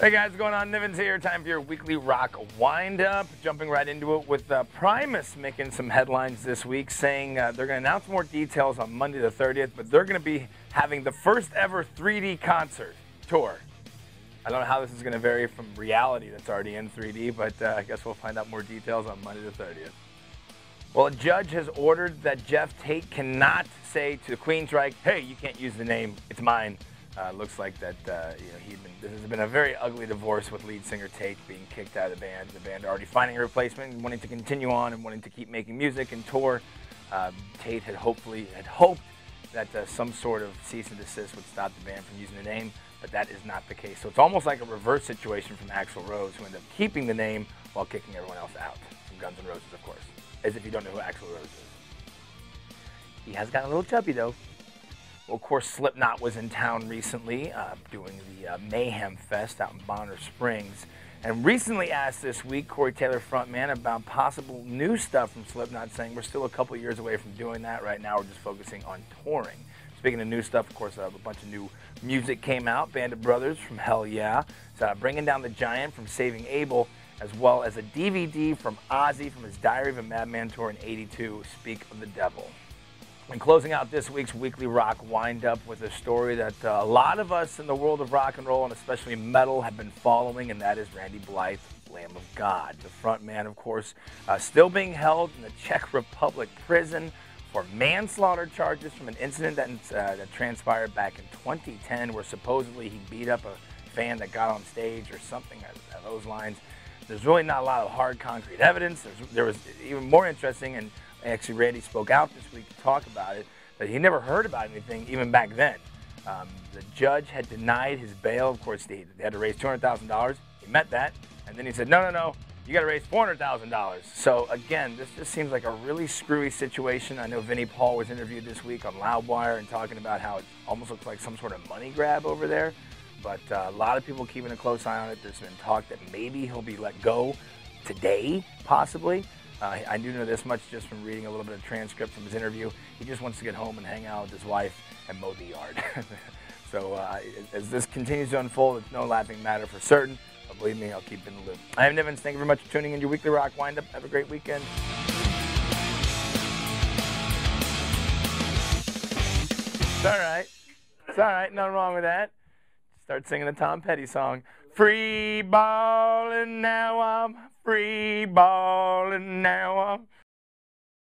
Hey guys, what's going on? Nivens here. Time for your weekly rock wind-up. Jumping right into it with Primus making some headlines this week, saying they're going to announce more details on Monday the 30th, but they're going to be having the first ever 3D concert tour. I don't know how this is going to vary from reality that's already in 3D, but I guess we'll find out more details on Monday the 30th. Well, a judge has ordered that Geoff Tate cannot say to Queensryche, hey, you can't use the name, it's mine. Looks like that this has been a very ugly divorce with lead singer Tate being kicked out of the band. The band already finding a replacement and wanting to continue on and wanting to keep making music and tour. Tate had hoped that some sort of cease and desist would stop the band from using the name, but that is not the case. So it's almost like a reverse situation from Axl Rose, who ended up keeping the name while kicking everyone else out. From Guns N' Roses, of course. As if you don't know who Axl Rose is. He has gotten a little chubby, though. Well, of course, Slipknot was in town recently doing the Mayhem Fest out in Bonner Springs. And recently asked this week, Corey Taylor, frontman, about possible new stuff from Slipknot, saying we're still a couple years away from doing that. Right now, we're just focusing on touring. Speaking of new stuff, of course, a bunch of new music came out. Band of Brothers from Hell Yeah. So, Bringing Down the Giant from Saving Abel, as well as a DVD from Ozzy from his Diary of a Madman tour in '82, Speak of the Devil. And closing out this week's weekly rock wind-up with a story that a lot of us in the world of rock and roll, and especially metal, have been following, and that is Randy Blythe, Lamb of God. The front man, of course, still being held in the Czech Republic prison for manslaughter charges from an incident that transpired back in 2010, where supposedly he beat up a fan that got on stage or something along those lines. There's really not a lot of hard, concrete evidence. There was even more interesting, and actually Randy spoke out this week to talk about it, that he never heard about anything even back then. The judge had denied his bail. Of course, they had to raise $200,000. He met that, and then he said, no, you got to raise $400,000. So again, this just seems like a really screwy situation. I know Vinnie Paul was interviewed this week on Loudwire and talking about how it almost looks like some sort of money grab over there. But a lot of people keeping a close eye on it. There's been talk that maybe he'll be let go today, possibly. I do know this much just from reading a little bit of transcript from his interview. He just wants to get home and hang out with his wife and mow the yard. So as this continues to unfold, it's no laughing matter for certain. But believe me, I'll keep in the loop. I am Nivens. Thank you very much for tuning in to your weekly rock wind-up. Have a great weekend. It's all right. It's all right. Nothing wrong with that. Start singing the Tom Petty song. Free ballin' now I'm free ballin' now I'm